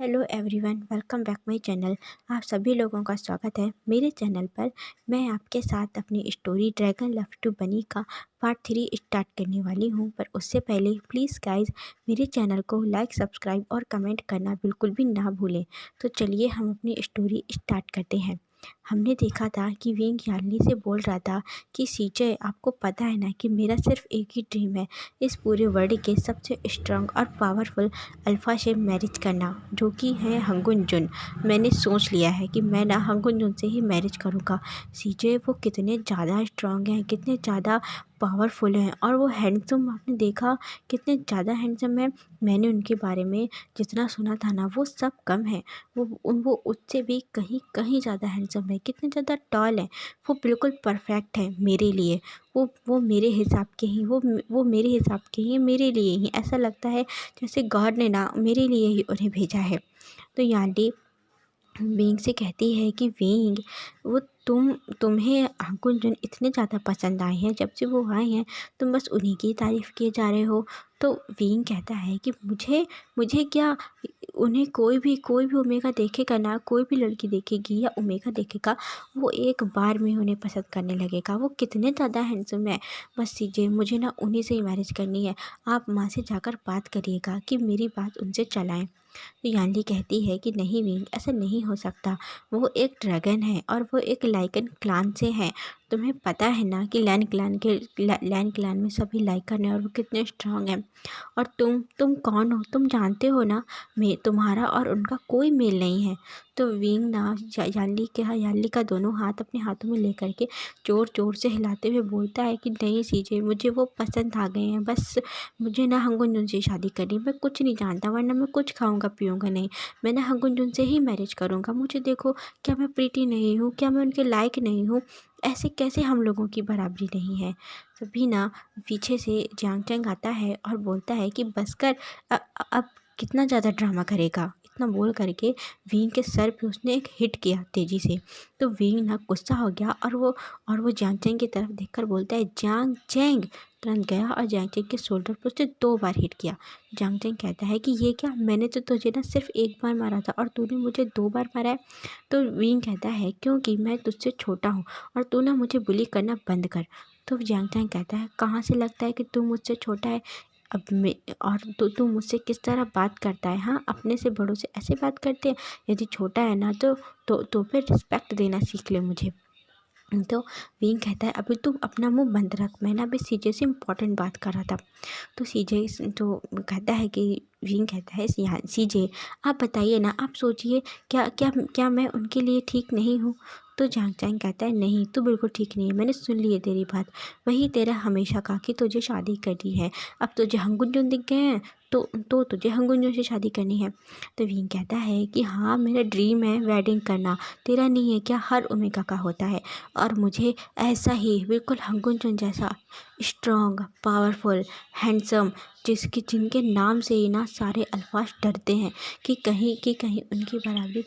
Hello everyone, welcome back my channel. आप सभी लोगों का स्वागत है मेरे चैनल पर। मैं आपके साथ अपनी स्टोरी ड्रैगन लव टू बनी का पार्ट 3 स्टार्ट करने वाली हूं, पर उससे पहले प्लीज़ गाइस मेरे चैनल को लाइक, सब्सक्राइब और कमेंट करना बिल्कुल भी ना भूलें। तो चलिए हम अपनी स्टोरी स्टार्ट करते हैं। हमने देखा था कि विंग यान्नी से बोल रहा था कि सीजे, आपको पता है ना कि मेरा सिर्फ एक ही ड्रीम है, इस पूरे वर्ल्ड के सबसे स्ट्रांग और पावरफुल अल्फ़ा से मैरिज करना, जो कि है हंगुन जुन। मैंने सोच लिया है कि मैं ना हंगुन जुन से ही मैरिज करूँगा। सीजे वो कितने ज़्यादा स्ट्रांग हैं, कितने ज़्यादा पावरफुल हैं, और वो हैंडसम, आपने देखा कितने ज़्यादा हैंडसम है। मैंने उनके बारे में जितना सुना था ना वो सब कम है। वो उससे भी कहीं कहीं ज़्यादा हैंडसम है, कितने ज़्यादा टॉल हैं। वो बिल्कुल परफेक्ट है मेरे लिए। वो मेरे हिसाब के ही, वो मेरे हिसाब के ही, मेरे लिए ही ऐसा लगता है जैसे गॉड ने ना मेरे लिए ही उन्हें भेजा है। तो यानी विंग से कहती है कि विंग, वो तुम्हें अंकुर जन इतने ज़्यादा पसंद आए हैं, जब से वो आए हैं तुम बस उन्हीं की तारीफ़ किए जा रहे हो। तो विंग कहता है कि मुझे मुझे क्या, उन्हें कोई भी ओमेगा देखेगा ना, कोई भी लड़की देखेगी या ओमेगा देखेगा, वो एक बार में उन्हें पसंद करने लगेगा। वो कितने ज़्यादा हैंडसम है। बस सीजे, मुझे ना उन्हीं से ही मैरिज करनी है। आप माँ से जाकर बात करिएगा कि मेरी बात उनसे चलाएं। तो यान्नी कहती है कि नहीं विंग, ऐसा नहीं हो सकता। वो एक ड्रैगन है और वो एक लाइकन क्लान से है। तुम्हें पता है ना कि लैन क्लान में सभी लाइकन है और वो कितने स्ट्रांग हैं। और तुम कौन हो, तुम जानते हो ना, मैं तुम्हारा और उनका कोई मेल नहीं है। तो विंग ना यान्नी का दोनों हाथ अपने हाथों में लेकर के जोर जोर से हिलाते हुए बोलता है कि नहीं सीजे, मुझे वो पसंद आ गए हैं। बस मुझे ना हंगुन जुन से शादी करनी, मैं कुछ नहीं जानता, वरना मैं कुछ खाऊंगा पीऊंगा नहीं। मैं ना हंगुन जुन से ही मैरिज करूंगा। मुझे देखो, क्या मैं प्रीटी नहीं हूँ, क्या मैं उनके लायक नहीं हूँ? ऐसे कैसे हम लोगों की बराबरी नहीं है? तभी ना पीछे से जियांग चैंग आता है और बोलता है कि बस कर, अब कितना ज़्यादा ड्रामा करेगा। इतना बोल करके विंग के सर पे उसने एक हिट किया तेज़ी से। तो विंग ना गुस्सा हो गया और वो जियांग चैंग की तरफ देखकर बोलता है जियांग चैंग। तुरंत गया और जियांग चैंग के शोल्डर पर उसने 2 बार हिट किया। जियांग चैंग कहता है कि ये क्या, मैंने तो तुझे ना सिर्फ एक बार मारा था और तूने मुझे 2 बार मारा है। तो विंग कहता है क्योंकि मैं तुझसे छोटा हूँ और तू ना मुझे बुली करना बंद कर। तो जियांग चैंग कहता है कहाँ से लगता है कि तू मुझसे छोटा है? अब मैं, और तू मुझसे किस तरह बात करता है? हाँ, अपने से बड़ों से ऐसे बात करते हैं? यदि छोटा है ना तो फिर रिस्पेक्ट देना सीख ले मुझे। तो विंग कहता है अभी तुम अपना मुंह बंद रख, मैं ना अभी सीजे से इम्पोर्टेंट बात कर रहा था। तो सीजे तो कहता है कि विंग कहता है यहाँ सीजे, आप बताइए ना, आप सोचिए, क्या क्या क्या मैं उनके लिए ठीक नहीं हूँ? तो जांग चैंग कहता है नहीं, तू बिल्कुल ठीक नहीं है, मैंने सुन ली है तेरी बात। वही तेरा हमेशा का कि तुझे शादी करनी है। अब तुझे हंगुन दिख गए हैं तो तुझे हंगुन से शादी करनी है। तो विंग कहता है कि हाँ, मेरा ड्रीम है वेडिंग करना, तेरा नहीं है क्या? हर ओमेगा का होता है, और मुझे ऐसा ही बिल्कुल हंगुन जैसा स्ट्रॉन्ग, पावरफुल, हैंडसम, जिनके नाम से ही ना सारे अल्फाज डरते हैं कि कहीं उनकी बराबरी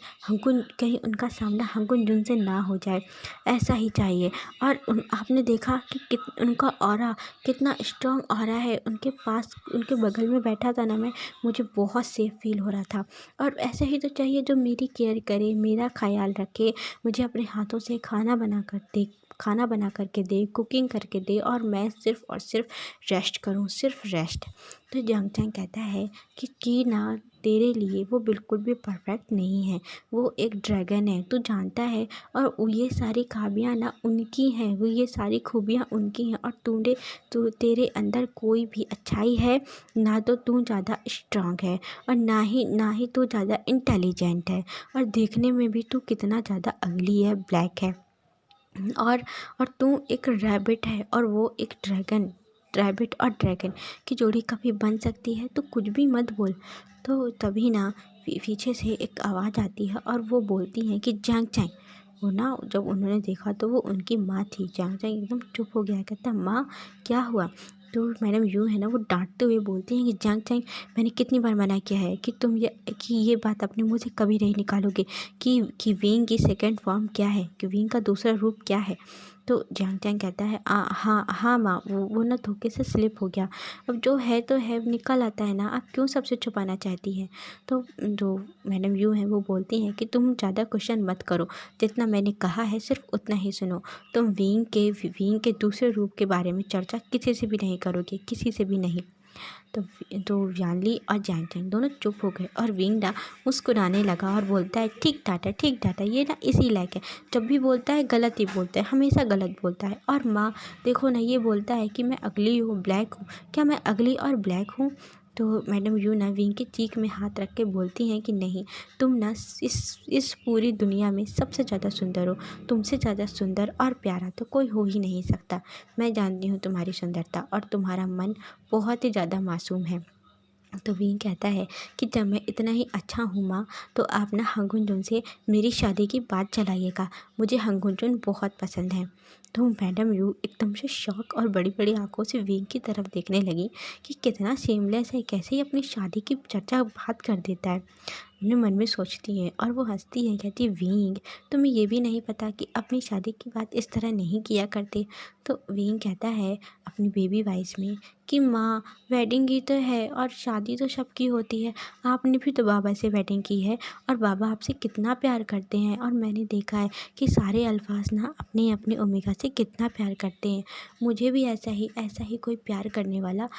कहीं उनका सामना हंगुन जुन से ना हो जाए, ऐसा ही चाहिए। और आपने देखा कि उनका ऑरा कितना स्ट्रॉन्ग ऑरा है। उनके पास, उनके बगल में बैठा था ना मैं, मुझे बहुत सेफ फील हो रहा था। और ऐसा ही तो चाहिए जो मेरी केयर करे, मेरा ख्याल रखे, मुझे अपने हाथों से खाना बना करके दे, कुकिंग करके दे, और मैं सिर्फ़ और सिर्फ रेस्ट करूं, सिर्फ रेस्ट। तो जियांग चैंग कहता है कि ना तेरे लिए वो बिल्कुल भी परफेक्ट नहीं है। वो एक ड्रैगन है, तू जानता है, और ये सारी खामियां ना उनकी हैं, वो ये सारी खूबियां उनकी हैं, और तेरे अंदर कोई भी अच्छाई है ना। तो तू ज़्यादा स्ट्रांग है, और ना ही तू ज़्यादा इंटेलिजेंट है, और देखने में भी तू कितना ज़्यादा अगली है, ब्लैक है। और तू एक रैबिट है और वो एक ड्रैगन। रैबिट और ड्रैगन की जोड़ी कभी बन सकती है? तो कुछ भी मत बोल। तो तभी ना पीछे से एक आवाज़ आती है और वो बोलती हैं कि जैंग चैंग। वो ना जब उन्होंने देखा तो वो उनकी माँ थी। जैंग चैंग एकदम चुप हो गया, कहता माँ क्या हुआ? तो मैडम यूँ है ना, वो डांटते हुए बोलती हैं कि जैंग चैंग, मैंने कितनी बार मना किया है कि ये बात अपने मुँह से कभी नहीं निकालोगे कि विंग की सेकंड फॉर्म क्या है, कि विंग का दूसरा रूप क्या है। तो जियांग टैंग कहता है हाँ हाँ माँ, वो ना धोखे से स्लिप हो गया। अब जो है तो है, निकल आता है ना, आप क्यों सबसे छुपाना चाहती हैं। तो जो मैडम यू हैं वो बोलती हैं कि तुम ज़्यादा क्वेश्चन मत करो, जितना मैंने कहा है सिर्फ उतना ही सुनो। तुम विंग के दूसरे रूप के बारे में चर्चा किसी से भी नहीं करोगे, किसी से भी नहीं। तो यानली और जैंग टैंग दोनों चुप हो गए और विंग ना मुस्कुराने लगा और बोलता है ठीक डाटा, ये ना इसी लायक है। जब भी बोलता है गलत ही बोलता है, हमेशा गलत बोलता है। और माँ देखो ना, ये बोलता है कि मैं अगली हूँ, ब्लैक हूँ। क्या मैं अगली और ब्लैक हूँ। तो मैडम यू ना विंग की चीख में हाथ रख के बोलती हैं कि नहीं, तुम ना इस पूरी दुनिया में सबसे ज़्यादा सुंदर हो। तुमसे ज़्यादा सुंदर और प्यारा तो कोई हो ही नहीं सकता। मैं जानती हूँ तुम्हारी सुंदरता, और तुम्हारा मन बहुत ही ज़्यादा मासूम है। तो विंग कहता है कि जब मैं इतना ही अच्छा हूँ माँ, तो आप ना हंगुन जुन से मेरी शादी की बात चलाइएगा। मुझे हंगुन जुन बहुत पसंद है। तो मैडम यू एकदम से शॉक और बड़ी बड़ी आंखों से विंग की तरफ देखने लगी कि कितना सेमलेस है, कैसे ही अपनी शादी की चर्चा बात कर देता है। अपने मन में सोचती है और वो हंसती है, कहती है विंग, तुम्हें ये भी नहीं पता कि अपनी शादी की बात इस तरह नहीं किया करते। तो विंग कहता है अपनी बेबी वॉइस में कि माँ, वेडिंग की तो है और शादी तो सबकी होती है। आपने भी तो बाबा से वेडिंग की है और बाबा आपसे कितना प्यार करते हैं, और मैंने देखा है कि सारे अल्फाज ना अपने अपने ओमेगा से कितना प्यार करते हैं। मुझे भी ऐसा ही कोई प्यार करने वाला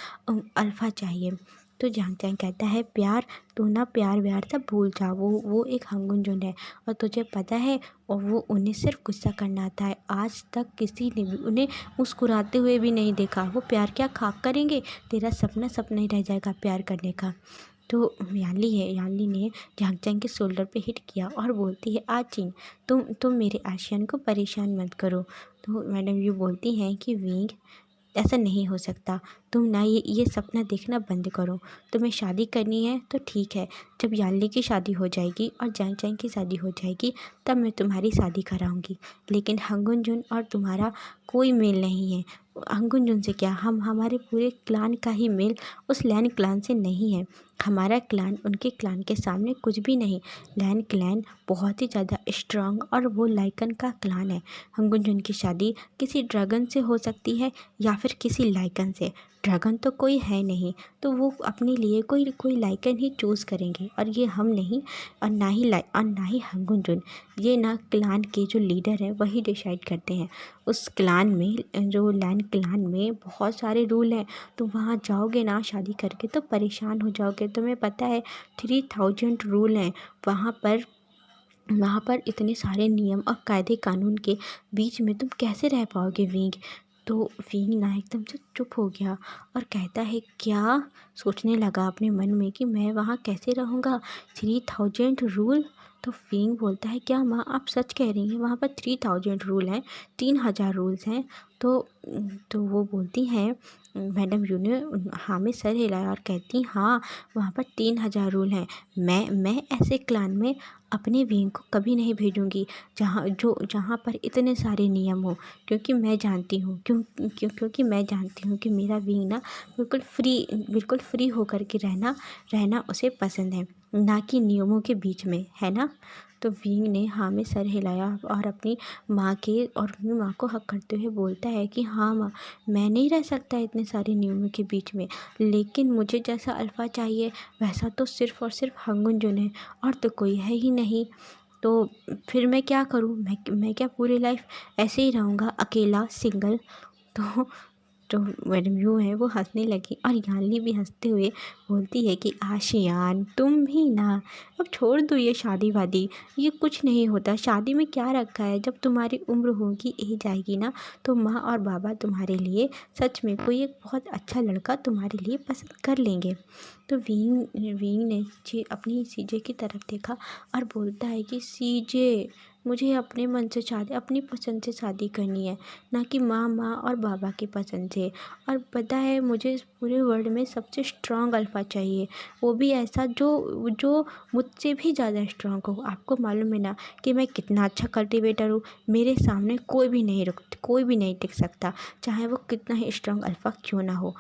अल्फा चाहिए। तो जहाँ जहाँ कहता है प्यार, तू ना प्यार व्यार सब भूल जा, वो एक हंगुन जुन है और तुझे पता है, और वो उन्हें सिर्फ गुस्सा करना आता है। आज तक किसी ने भी उन्हें मुस्कुराते हुए भी नहीं देखा। वो प्यार क्या खाक करेंगे, तेरा सपना ही रह जाएगा प्यार करने का। तो यानली ने झांग चैंग के शोल्डर पे हिट किया और बोलती है आचिंग, तुम मेरे आशियान को परेशान मत करो। तो मैडम यू बोलती हैं कि विंग, ऐसा नहीं हो सकता। तुम ना ये सपना देखना बंद करो। तुम्हें शादी करनी है तो ठीक है, जब यानली की शादी हो जाएगी और जैंग चैंग की शादी हो जाएगी तब मैं तुम्हारी शादी कराऊंगी। लेकिन हंगुन जुन और तुम्हारा कोई मेल नहीं है। हंगुन जुन से क्या, हमारे पूरे क्लान का ही मेल उस लैन क्लान से नहीं है। हमारा क्लान उनके क्लान के सामने कुछ भी नहीं। लैन क्लैन बहुत ही ज़्यादा स्ट्रांग और वो लाइकन का क्लान है। हंगुन जुन की शादी किसी ड्रैगन से हो सकती है या फिर किसी लाइकन से। ड्रैगन तो कोई है नहीं, तो वो अपने लिए कोई लाइकन ही चूज़ करेंगे, और ये हम नहीं, और ना ही हंगुन जुन। ये ना क्लान के जो लीडर हैं वही डिसाइड करते हैं। उस क्लान में, जो लैन क्लान में बहुत सारे रूल हैं। तो वहाँ जाओगे ना शादी करके तो परेशान हो जाओगे। तुम्हें पता है 3000 रूल हैं वहाँ पर इतने सारे नियम और कायदे कानून के बीच में तुम कैसे रह पाओगे विंग। तो विंग ना एकदम से चुप हो गया और कहता है क्या, सोचने लगा अपने मन में कि मैं वहाँ कैसे रहूँगा, 3000 रूल। तो विंग बोलता है क्या माँ, आप सच कह रही हैं, वहाँ पर 3000 रूल हैं, 3000 रूल्स हैं। तो वो बोलती हैं, मैडम यू ने हाँ में सर हिलाया और कहती हाँ, वहाँ पर 3000 रूल हैं। मैं ऐसे क्लान में अपने विंग को कभी नहीं भेजूंगी जहाँ पर इतने सारे नियम हो। क्योंकि मैं जानती हूँ क्योंकि मैं जानती हूँ कि मेरा विंग ना बिल्कुल फ्री होकर के रहना उसे पसंद है, ना कि नियमों के बीच में, है ना। तो विंग ने हाँ में सर हिलाया और अपनी माँ को हक करते हुए बोलता है कि हाँ माँ, मैं नहीं रह सकता इतने सारे नियमों के बीच में, लेकिन मुझे जैसा अल्फ़ा चाहिए वैसा तो सिर्फ़ और सिर्फ हंगुन जुन है, और तो कोई है ही नहीं। तो फिर मैं क्या करूँ, मैं क्या पूरी लाइफ ऐसे ही रहूँगा अकेला सिंगल। तो तो मैडम यूँ है वो हंसने लगी और यानली भी हंसते हुए बोलती है कि आशियान तुम भी ना, अब छोड़ दो ये शादी वादी, ये कुछ नहीं होता। शादी में क्या रखा है, जब तुम्हारी उम्र होगी, एज आएगी ना, तो माँ और बाबा तुम्हारे लिए सच में कोई एक बहुत अच्छा लड़का तुम्हारे लिए पसंद कर लेंगे। तो विंग ने अपनी सीजे की तरफ देखा और बोलता है कि सीजे, मुझे अपने मन से शादी, अपनी पसंद से शादी करनी है, ना कि माँ और बाबा की पसंद से। और पता है मुझे इस पूरे वर्ल्ड में सबसे स्ट्रांग अल्फ़ा चाहिए, वो भी ऐसा जो मुझसे भी ज़्यादा स्ट्रांग हो। आपको मालूम है ना कि मैं कितना अच्छा कल्टीवेटर हूँ, मेरे सामने कोई भी नहीं टिक सकता, चाहे वो कितना ही स्ट्रांग अल्फ़ा क्यों ना हो।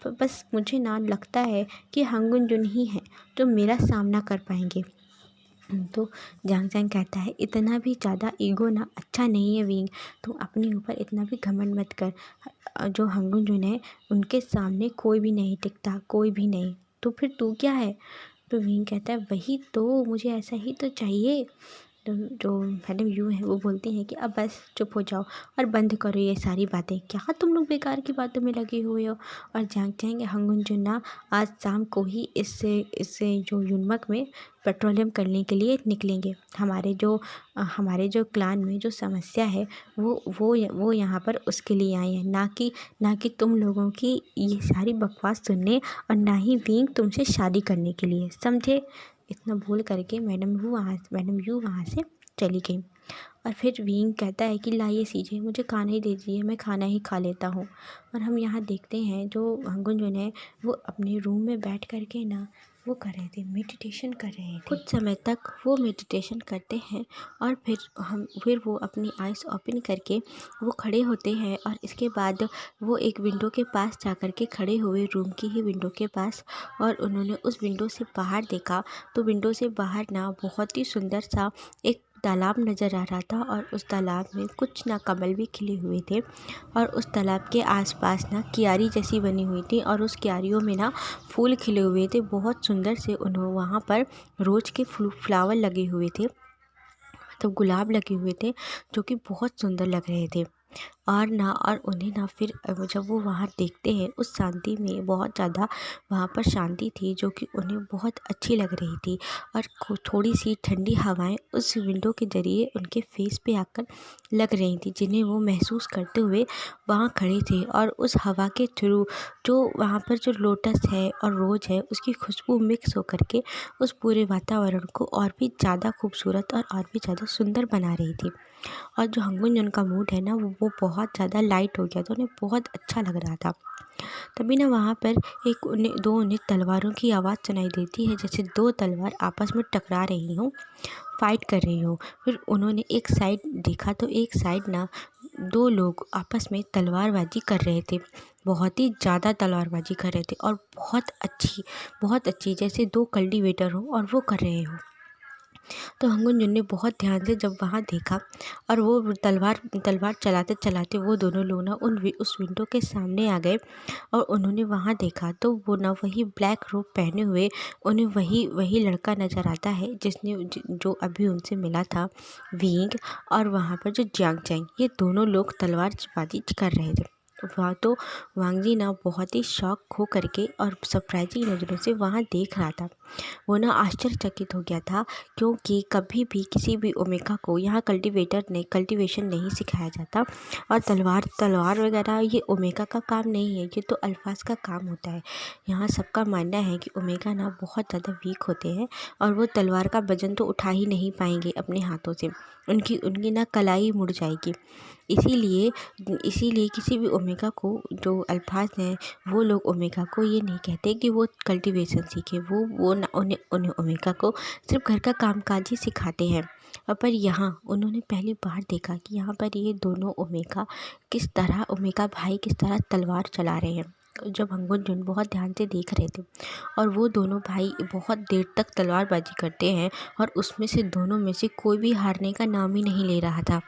बस मुझे ना लगता है कि हंगुन जुन ही हैं जो मेरा सामना कर पाएंगे। तो जांग जांग कहता है, इतना भी ज़्यादा ईगो ना अच्छा नहीं है विंग, तू अपने ऊपर इतना भी घमंड मत कर। जो हंगुन जुन है उनके सामने कोई भी नहीं टिकता, कोई भी नहीं, तो फिर तू क्या है? तो विंग कहता है, वही तो, मुझे ऐसा ही तो चाहिए। तो जो मैडम यू है वो बोलती हैं कि अब बस चुप हो जाओ और बंद करो ये सारी बातें, क्या तुम लोग बेकार की बातों में लगे हुए हो। और जांग जाएंगे हंगुन जुन्ना आज शाम को ही इससे इससे जो युनमक में पेट्रोलियम करने के लिए निकलेंगे। हमारे जो क्लान में जो समस्या है वो यहाँ पर उसके लिए आई है, ना कि तुम लोगों की ये सारी बकवास सुनने और ना ही विंग तुमसे शादी करने के लिए, समझे। इतना बोल करके मैडम यू वहाँ से चली गई। और फिर विंग कहता है कि लाइए सीजे, मुझे खाना ही दे दीजिए, मैं खाना ही खा लेता हूँ। और हम यहाँ देखते हैं जो हंगुन जुन है वो अपने रूम में बैठ करके ना वो कर रहे थे, मेडिटेशन कर रहे थे। कुछ समय तक वो मेडिटेशन करते हैं और फिर वो अपनी आइज़ ओपन करके वो खड़े होते हैं। और इसके बाद वो एक विंडो के पास जा कर के खड़े हुए, रूम की ही विंडो के पास, और उन्होंने उस विंडो से बाहर देखा। तो विंडो से बाहर ना बहुत ही सुंदर सा एक तालाब नज़र आ रहा था, और उस तालाब में कुछ ना कमल भी खिले हुए थे, और उस तालाब के आसपास ना क्यारी जैसी बनी हुई थी, और उस क्यारियों में ना फूल खिले हुए थे बहुत सुंदर से। उन्होंने वहाँ पर रोज़ के फ्लावर लगे हुए थे, मतलब गुलाब लगे हुए थे, जो कि बहुत सुंदर लग रहे थे। और उन्हें ना फिर जब वो वहाँ देखते हैं उस शांति में, बहुत ज़्यादा वहाँ पर शांति थी जो कि उन्हें बहुत अच्छी लग रही थी। और थोड़ी सी ठंडी हवाएं उस विंडो के ज़रिए उनके फेस पे आकर लग रही थी, जिन्हें वो महसूस करते हुए वहाँ खड़े थे। और उस हवा के थ्रू जो वहाँ पर जो लोटस है और रोज़ है उसकी खुशबू मिक्स होकर के उस पूरे वातावरण को और भी ज़्यादा खूबसूरत और भी ज़्यादा सुंदर बना रही थी। और जो हंगुन जुन का मूड है ना वो बहुत ज़्यादा लाइट हो गया, तो उन्हें बहुत अच्छा लग रहा था। तभी ना वहाँ पर उन्हें तलवारों की आवाज़ सुनाई देती है, जैसे दो तलवार आपस में टकरा रही हों, फाइट कर रही हों। फिर उन्होंने एक साइड देखा तो एक साइड ना दो लोग आपस में तलवारबाजी कर रहे थे, बहुत ही ज़्यादा तलवारबाजी कर रहे थे, और बहुत अच्छी जैसे दो कल्टीवेटर हों और वो कर रहे हों। तो हंगुन जुन ने बहुत ध्यान से जब वहाँ देखा, और वो तलवार चलाते चलाते वो दोनों लोग ना उस विंडो के सामने आ गए, और उन्होंने वहाँ देखा तो वो ना वही ब्लैक रोब पहने हुए उन्हें वही लड़का नज़र आता है जो अभी उनसे मिला था, विंग। और वहाँ पर जो जियांग चैंग, ये दोनों लोग तलवारबाजी कर रहे थे। वहाँ तो वांग जी ना बहुत ही शॉक हो करके और सरप्राइजिंग नज़रों से वहाँ देख रहा था। वो ना आश्चर्यचकित हो गया था, क्योंकि कभी भी किसी भी ओमेगा को यहाँ कल्टीवेशन नहीं सिखाया जाता, और तलवार वगैरह ये ओमेगा का काम नहीं है, ये तो अल्फाज का काम होता है। यहाँ सबका मानना है कि ओमेगा ना बहुत ज़्यादा वीक होते हैं, और वो तलवार का वजन तो उठा ही नहीं पाएंगे अपने हाथों से, उनकी ना कलाई मुड़ जाएगी। इसीलिए किसी भी ओमेगा को, जो अल्फाज हैं, वो लोग ओमेगा को ये नहीं कहते कि वो कल्टीवेशन सीखे, वो ना उन्हें ओमेगा को सिर्फ घर का कामकाज ही सिखाते हैं। पर यहाँ उन्होंने पहली बार देखा कि यहाँ पर ये दोनों ओमेगा भाई किस तरह तलवार चला रहे हैं। जब हंगुन जुन बहुत ध्यान से देख रहे थे, और वो दोनों भाई बहुत देर तक तलवारबाजी करते हैं, और उसमें से दोनों में से कोई भी हारने का नाम ही नहीं ले रहा था।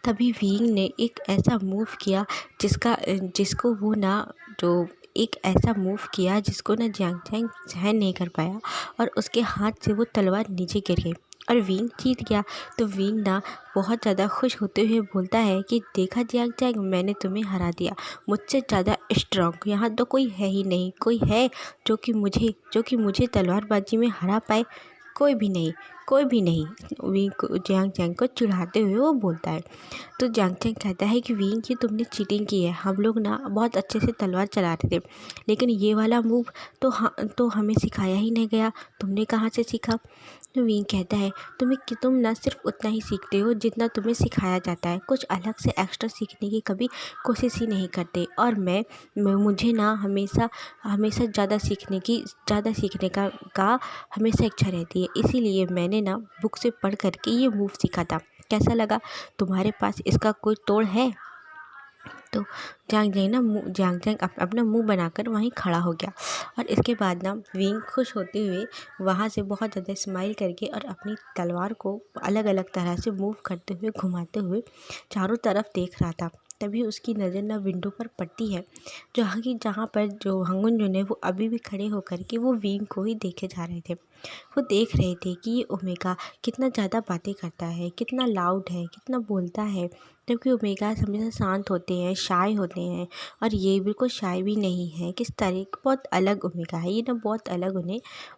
तभी विंग ने एक ऐसा मूव किया जिसको वो ना जो एक ऐसा मूव किया जिसको ना जियांग चैंग सहन नहीं कर पाया, और उसके हाथ से वो तलवार नीचे गिर गई और विंग जीत गया। तो विंग ना बहुत ज़्यादा खुश होते हुए बोलता है कि देखा जियांग चैंग, मैंने तुम्हें हरा दिया, मुझसे ज़्यादा स्ट्रांग यहाँ तो कोई है ही नहीं, कोई है जो कि मुझे तलवारबाजी में हरा पाए, कोई भी नहीं, कोई भी नहीं। विंग को जियांग चैंग को चिढ़ाते हुए वो बोलता है। तो जियांग चैंग कहता है कि विंग की तुमने चीटिंग की है, हम लोग ना बहुत अच्छे से तलवार चला रहे थे, लेकिन ये वाला मूव तो हमें सिखाया ही नहीं गया, तुमने कहाँ से सीखा। तो विंग कहता है तुम ना सिर्फ उतना ही सीखते हो जितना तुम्हें सिखाया जाता है, कुछ अलग से एक्स्ट्रा सीखने की कभी कोशिश ही नहीं करते। और मुझे ना हमेशा हमेशा ज़्यादा सीखने का हमेशा इच्छा रहती है, इसीलिए मैंने ना बुक से पढ़ करके ये मूव सीखा था। कैसा लगा? तुम्हारे पास इसका कोई तोड़ है? तो जांग जांग ना जांग जांग अपना मुंह बनाकर वहीं खड़ा हो गया। और इसके बाद ना विंग खुश होते हुए वहाँ से बहुत ज़्यादा स्माइल करके और अपनी तलवार को अलग अलग तरह से मूव करते हुए घुमाते हुए चारों तरफ देख रहा था। तभी उसकी नज़र ना विंडो पर पड़ती है, जहाँ पर जो हंगुन जुन है वो अभी भी खड़े होकर के वो विंग को ही देखे जा रहे थे। वो देख रहे थे कि ये ओमेगा कितना ज़्यादा बातें करता है, कितना लाउड है, कितना बोलता है, जबकि ओमेगा हमेशा शांत होते हैं, शाय होते हैं, और ये बिल्कुल शाय भी नहीं है। किस तरह बहुत अलग ओमेगा है ये ना, बहुत अलग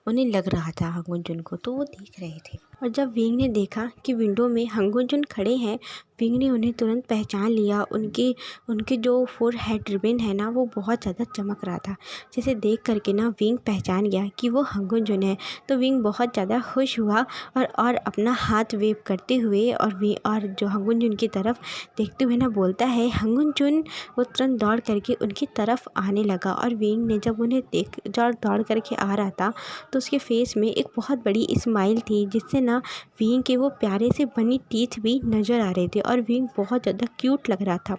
उन्हें लग रहा था हंगुन जुन को। तो वो देख रहे थे, और जब विंग ने देखा कि विंडो में हंगुन जुन खड़े हैं, विंग ने उन्हें तुरंत पहचान लिया। उनके जो फोरहेड रिबन है ना वो बहुत ज़्यादा चमक रहा था, जिसे देख करके ना विंग पहचान गया कि वो हंगुन जुन है। तो विंग बहुत ज़्यादा खुश हुआ और अपना हाथ वेव करते हुए और जो हंगुन जुन की तरफ देखते हुए ना बोलता है, हंगुन जुन। वो तुरंत दौड़ करके उनकी तरफ आने लगा, और विंग ने जब उन्हें दौड़ करके आ रहा था तो उसके फेस में एक बहुत बड़ी स्माइल थी, जिससे ना विंग के वो प्यारे से बनी टीथ भी नज़र आ रहे थे, और विंग बहुत ज़्यादा क्यूट लग रहा था।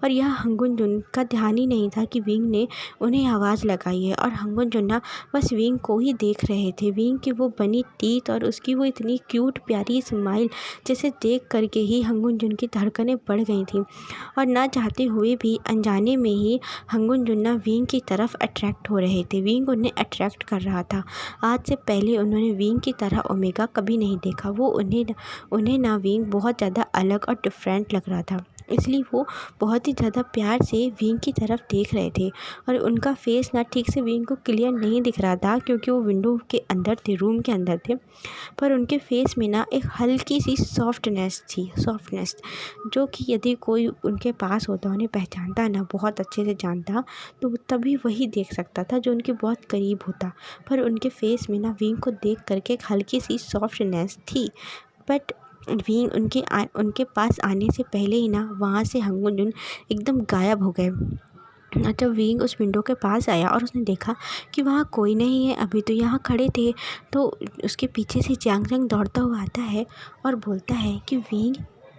और यह हंगुन जुन का ध्यान ही नहीं था कि विंग ने उन्हें आवाज़ लगाई है, और हंगुन जुन ना बस विंग को ही देख रहे थे। विंग की वो बनी टीथ और उसकी वो इतनी क्यूट प्यारी स्माइल, जिसे देख करके ही हंगुन जुन की धड़कनें बढ़ गई थी, और ना चाहते हुए भी अनजाने में ही हंगुन जुन ना विंग की तरफ अट्रैक्ट हो रहे थे। विंग उन्हें अट्रैक्ट कर रहा था। आज से पहले उन्होंने विंग की तरह ओमेगा कभी नहीं देखा। वो उन्हें ना विंग बहुत ज़्यादा अलग और डिफरेंट लग रहा था, इसलिए वो बहुत ही ज़्यादा प्यार से विंग की तरफ देख रहे थे। और उनका फेस ना ठीक से विंग को क्लियर नहीं दिख रहा था, क्योंकि वो विंडो के अंदर थे, रूम के अंदर थे। पर उनके फेस में ना एक हल्की सी सॉफ्टनेस थी, जो कि यदि कोई उनके पास होता, उन्हें पहचानता ना, बहुत अच्छे से जानता, तो तभी वही देख सकता था जो उनके बहुत करीब होता। पर उनके फेस में ना विंग को देख करके एक हल्की सी सॉफ्टनेस थी। बट विंग उनके पास आने से पहले ही ना वहाँ से हंगुन जुन एकदम गायब हो गए। जब विंग उस विंडो के पास आया और उसने देखा कि वहाँ कोई नहीं है, अभी तो यहाँ खड़े थे, तो उसके पीछे से जांग जांग दौड़ता हुआ आता है और बोलता है कि विंग,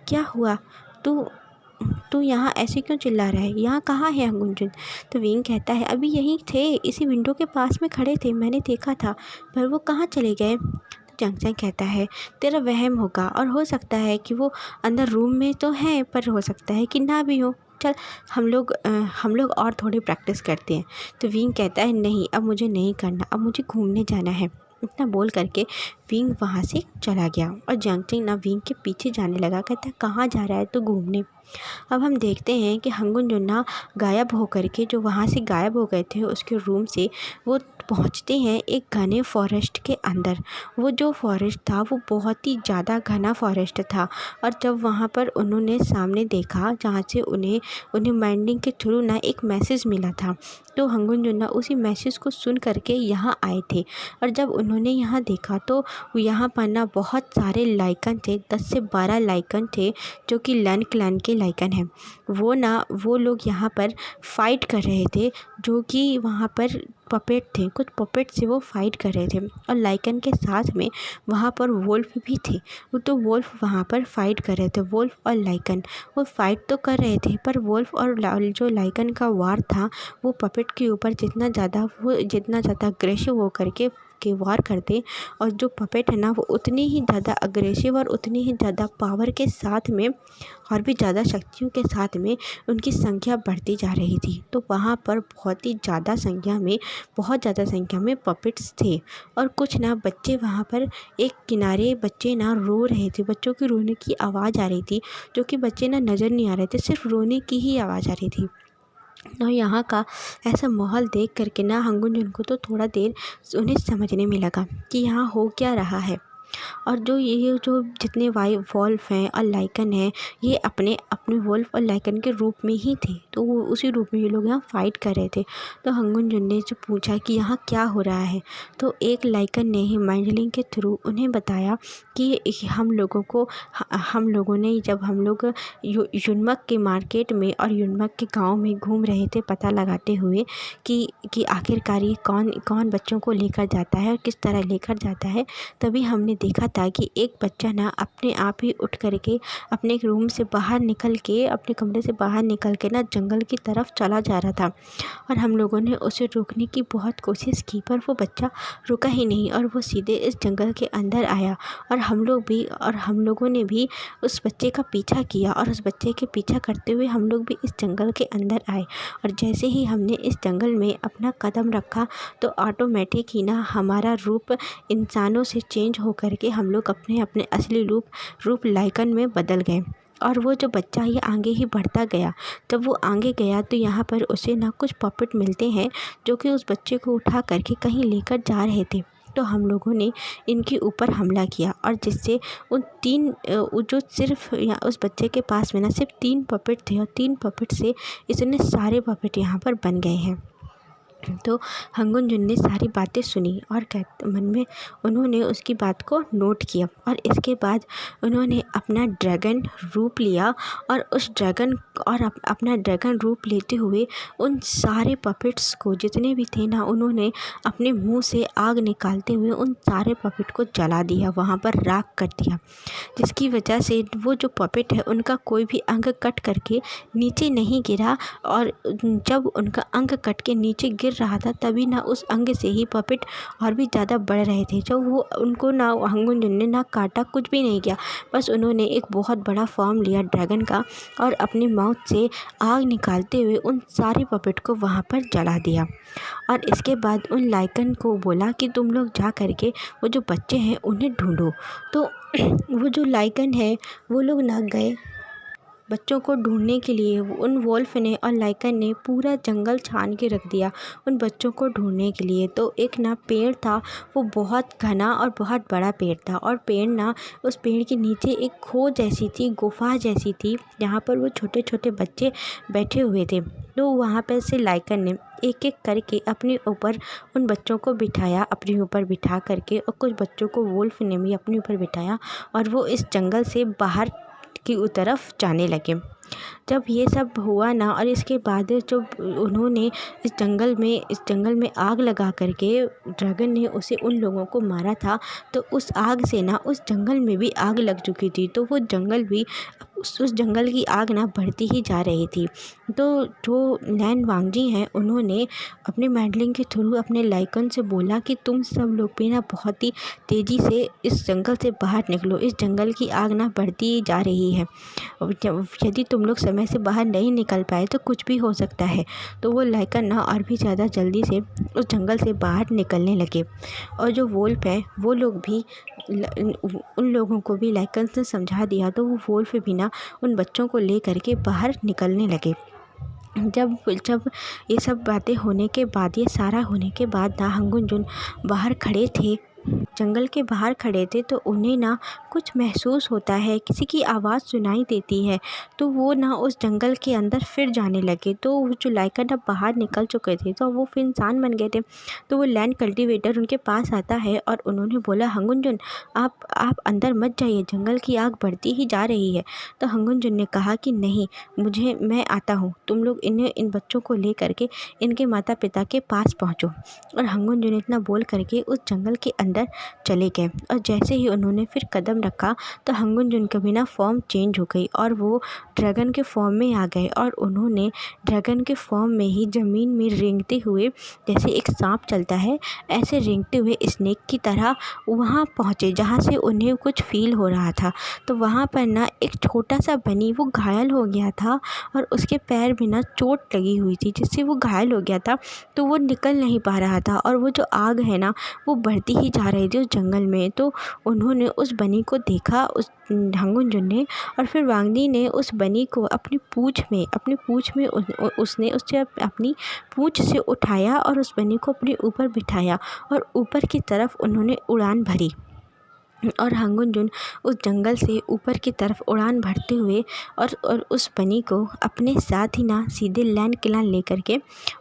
क्या हुआ? तू यहाँ ऐसे क्यों चिल्ला रहा है? यहाँ कहाँ है हंगुन जुन? तो विंग कहता है, अभी यहीं थे, इसी विंडो के पास में खड़े थे, मैंने देखा था, पर वो कहाँ चले गए? जांग जांग कहता है, तेरा वहम होगा, और हो सकता है कि वो अंदर रूम में तो हैं, पर हो सकता है कि ना भी हो। चल हम लोग और थोड़ी प्रैक्टिस करते हैं। तो विंग कहता है, नहीं, अब मुझे नहीं करना, अब मुझे घूमने जाना है। इतना बोल करके विंग वहाँ से चला गया, और जांग जांग ना विंग के पीछे जाने लगा। कहता है, कहाँ जा रहा है तो? घूमने। अब हम देखते हैं कि हंगुन जुन ना गायब हो करके, जो वहाँ से गायब हो गए थे उसके रूम से, वो पहुँचते हैं एक घने फॉरेस्ट के अंदर। वो जो फॉरेस्ट था वो बहुत ही ज़्यादा घना फॉरेस्ट था, और जब वहाँ पर उन्होंने सामने देखा, जहाँ से उन्हें माइंडिंग के थ्रू ना एक मैसेज मिला था, तो हंगुन जुन ना उसी मैसेज को सुन करके यहाँ आए थे। और जब उन्होंने यहाँ देखा तो यहाँ पर ना बहुत सारे लाइकन थे, 10 से 12 लाइकन थे, जो कि लन क्लैन के लाइकन हैं। वो लोग यहाँ पर फाइट कर रहे थे, जो कि वहाँ पर पपेट थे, कुछ पपेट से वो फाइट कर रहे थे, और लाइकन के साथ में वहाँ पर वोल्फ भी थे। तो वोल्फ वहाँ पर फाइट कर रहे थे। वोल्फ और लाइकन वो फाइट तो कर रहे थे, पर वोल्फ और जो लाइकन का वार था, वो पपेट के ऊपर जितना ज़्यादा अग्रेसिव होकर के वार करते, और जो पपेट है ना वो उतनी ही ज़्यादा अग्रेसिव और उतनी ही ज़्यादा पावर के साथ में, और भी ज़्यादा शक्तियों के साथ में उनकी संख्या बढ़ती जा रही थी। तो वहाँ पर बहुत ज़्यादा संख्या में पपेट्स थे, और कुछ ना बच्चे वहाँ पर एक किनारे बच्चे ना रो रहे थे। बच्चों की रोने की आवाज़ आ रही थी, जो कि बच्चे ना नज़र नहीं आ रहे थे, सिर्फ रोने की ही आवाज़ आ रही थी। और यहाँ का ऐसा माहौल देख करके ना हंगुन जुन को तो थोड़ा देर उन्हें समझने में लगा कि यहाँ हो क्या रहा है। और ये जो जितने वोल्फ हैं और लाइकन हैं, ये अपने वोल्फ और लाइकन के रूप में ही थे, तो वो उसी रूप में ये लोग यहाँ फाइट कर रहे थे। तो हंगुन जुन ने जो पूछा कि यहाँ क्या हो रहा है, तो एक लाइकन ने ही माइंडलिंग के थ्रू उन्हें बताया कि हम लोगों ने जब हम लोग युनमक के मार्केट में और युनमक के गाँव में घूम रहे थे, पता लगाते हुए कि आखिरकार ये कौन बच्चों को लेकर जाता है और किस तरह लेकर जाता है, तभी हमने देखा था कि एक बच्चा ना अपने आप ही उठ करके अपने रूम से बाहर निकल के, अपने कमरे से बाहर निकल के ना जंगल की तरफ चला जा रहा था। और हम लोगों ने उसे रोकने की बहुत कोशिश की, पर वो बच्चा रुका ही नहीं और वो सीधे इस जंगल के अंदर आया। और हम लोगों ने भी उस बच्चे का पीछा किया, और उस बच्चे के पीछा करते हुए हम लोग भी इस जंगल के अंदर आए। और जैसे ही हमने इस जंगल में अपना कदम रखा तो ऑटोमेटिक ही ना हमारा रूप इंसानों से चेंज हो कर के हम लोग अपने अपने असली रूप लाइकन में बदल गए। और वो जो बच्चा ये आगे ही बढ़ता गया, जब वो आगे गया तो यहाँ पर उसे ना कुछ पपेट मिलते हैं जो कि उस बच्चे को उठा करके कहीं लेकर जा रहे थे। तो हम लोगों ने इनके ऊपर हमला किया, और जिससे उन जो सिर्फ या उस बच्चे के पास में ना सिर्फ 3 पपेट थे, और 3 पपेट से इतने सारे पपेट यहाँ पर बन गए हैं। तो हंगुन जुन ने सारी बातें सुनी और मन में उन्होंने उसकी बात को नोट किया, और इसके बाद उन्होंने अपना ड्रैगन रूप लिया, और उस ड्रैगन और अपना ड्रैगन रूप लेते हुए उन सारे पपेट्स को जितने भी थे ना, उन्होंने अपने मुंह से आग निकालते हुए उन सारे पपेट को जला दिया, वहाँ पर राख कर दिया। जिसकी वजह से वो जो पपेट है उनका कोई भी अंग कट करके नीचे नहीं गिरा, और जब उनका अंग कट के नीचे गिर रहा था तभी ना उस अंग से ही पपेट और भी ज़्यादा बढ़ रहे थे। जब वो उनको ना हंगुन जुन ने ना काटा, कुछ भी नहीं किया, बस उन्होंने एक बहुत बड़ा फॉर्म लिया ड्रैगन का, और अपने माउथ से आग निकालते हुए उन सारे पपेट को वहाँ पर जला दिया। और इसके बाद उन लाइकन को बोला कि तुम लोग जा करके वो जो बच्चे हैं उन्हें ढूंढो। तो वो जो लाइकन है वो लोग ना गए बच्चों को ढूंढने के लिए। उन वोल्फ ने और लाइकन ने पूरा जंगल छान के रख दिया उन बच्चों को ढूंढने के लिए। तो एक ना पेड़ था, वो बहुत घना और बहुत बड़ा पेड़ था, और पेड़ ना उस पेड़ के नीचे एक खो जैसी थी, गुफा जैसी थी, जहाँ पर वो छोटे छोटे बच्चे बैठे हुए थे। तो वहाँ पर से लाइकन ने एक एक करके अपने ऊपर उन बच्चों को बिठाया, अपने ऊपर बिठा करके, और कुछ बच्चों को वोल्फ ने भी अपने ऊपर बिठाया, और वो इस जंगल से बाहर की तरफ जाने लगे। जब ये सब हुआ ना, और इसके बाद जब उन्होंने इस जंगल में आग लगा करके ड्रैगन ने उसे उन लोगों को मारा था, तो उस आग से ना उस जंगल में भी आग लग चुकी थी। तो वो जंगल भी उस जंगल की आग ना बढ़ती ही जा रही थी। तो जो लैन वांगजी हैं उन्होंने अपने मैडलिंग के थ्रू अपने लाइकन से बोला कि तुम सब लोग भी ना बहुत ही तेज़ी से इस जंगल से बाहर निकलो, इस जंगल की आग ना बढ़ती ही जा रही है। यदि तुम लोग समय से बाहर नहीं निकल पाए तो कुछ भी हो सकता है। तो वो लाइकन ना और भी ज़्यादा जल्दी से उस जंगल से बाहर निकलने लगे, और जो वोल्फ हैं वो लोग भी उन लोगों को भी लाइकन ने समझा दिया। तो वो वोल्फ भी ना उन बच्चों को ले करके बाहर निकलने लगे। जब ये सब बातें होने के बाद, ये सारा होने के बाद ना हंगुन जुन बाहर खड़े थे, जंगल के बाहर खड़े थे, तो उन्हें ना कुछ महसूस होता है, किसी की आवाज़ सुनाई देती है। तो वो ना उस जंगल के अंदर फिर जाने लगे। तो वो जो लाइकन अब बाहर निकल चुके थे, तो वो फिर इंसान बन गए थे। तो वो लैंड कल्टीवेटर उनके पास आता है, और उन्होंने बोला हंगुन जुन आप अंदर मत जाइए, जंगल की आग बढ़ती ही जा रही है। तो हंगुन जुन ने कहा कि नहीं, मैं आता हूँ, तुम लोग इन बच्चों को ले करके इनके माता पिता के पास पहुँचो। और हंगुन जुन इतना बोल करके उस जंगल के अंदर चले गए। और जैसे ही उन्होंने फिर कदम रखा तो हंगुन जुन का भी ना फॉर्म चेंज हो गई, और वो ड्रैगन के फॉर्म में आ गए। और उन्होंने ड्रैगन के फॉर्म में ही ज़मीन में रेंगते हुए, जैसे एक सांप चलता है ऐसे रेंगते हुए स्नेक की तरह वहाँ पहुँचे जहाँ से उन्हें कुछ फील हो रहा था। तो वहाँ पर ना एक छोटा सा बनी, वो घायल हो गया था, और उसके पैर में ना चोट लगी हुई थी जिससे वो घायल हो गया था। तो वो निकल नहीं पा रहा था, और वो जो आग है ना वो बढ़ती ही जा रही थी उस जंगल में। तो उन्होंने उस बनी को देखा, उस हंगुन जुन ने, और फिर वांगदी ने उस बनी को अपनी पूँछ में उसने उससे अपनी पूँछ से उठाया, और उस बनी को अपने ऊपर बिठाया, और ऊपर की तरफ उन्होंने उड़ान भरी। और हंगुन जुन उस जंगल से ऊपर की तरफ उड़ान भरते हुए और उस बनी को अपने साथ ही ना सीधे लैंड क्लान लेकर के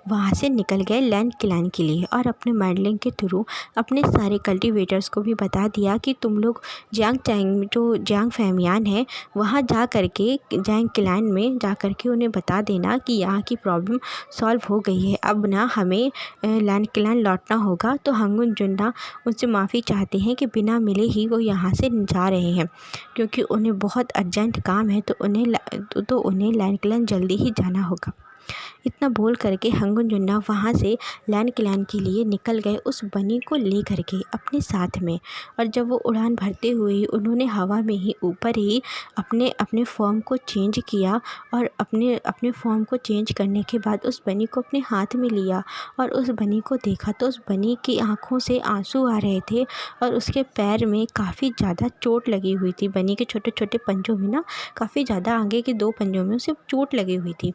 वहाँ से निकल गए लैंड क्लान के लिए। और अपने मैडलिंग के थ्रू अपने सारे कल्टीवेटर्स को भी बता दिया कि तुम लोग जियांग फैमियान है वहाँ जा करके जियांग क्लान में जा करके उन्हें बता देना कि यहाँ की प्रॉब्लम सॉल्व हो गई है, अब ना हमें लैंड क्लान लौटना होगा। तो हंगुन जुन ना उनसे माफ़ी चाहते हैं कि बिना मिले ही वो यहाँ से जा रहे हैं क्योंकि उन्हें बहुत अर्जेंट काम है, तो उन्हें लैंड क्लैन जल्दी ही जाना होगा। इतना बोल करके हंगुन जुन्ना वहाँ से लैंड क्लैन के लिए निकल गए उस बनी को ले करके अपने साथ में। और जब वो उड़ान भरते हुए उन्होंने हवा में ही ऊपर ही अपने अपने फॉर्म को चेंज किया, और अपने अपने फॉर्म को चेंज करने के बाद उस बनी को अपने हाथ में लिया और उस बनी को देखा तो उस बनी की आँखों से आंसू आ रहे थे और उसके पैर में काफ़ी ज़्यादा चोट लगी हुई थी। बनी के छोटे छोटे पंजों में ना काफ़ी ज़्यादा, आगे के 2 पंजों में उसे चोट लगी हुई थी।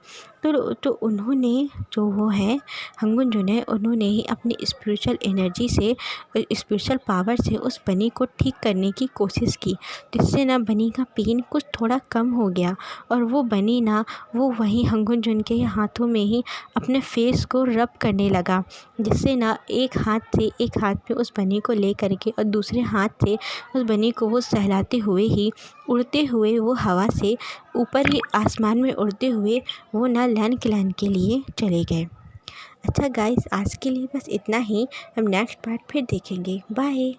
तो उन्होंने जो वो है हंगुन जुने, उन्होंने ही अपनी स्पिरिचुअल एनर्जी से, स्पिरिचुअल पावर से उस बनी को ठीक करने की कोशिश की, जिससे ना बनी का पेन कुछ थोड़ा कम हो गया। और वो बनी ना वो वहीं हंगुन जुन के हाथों में ही अपने फेस को रब करने लगा, जिससे ना एक हाथ में उस बनी को ले करके और दूसरे हाथ से उस बनी को वो सहलाते हुए ही, उड़ते हुए वो हवा से ऊपर ही आसमान में उड़ते हुए वो ना लैंड क्लैन के लिए चले गए। अच्छा गाइस, आज के लिए बस इतना ही। हम नेक्स्ट पार्ट फिर देखेंगे। बाय।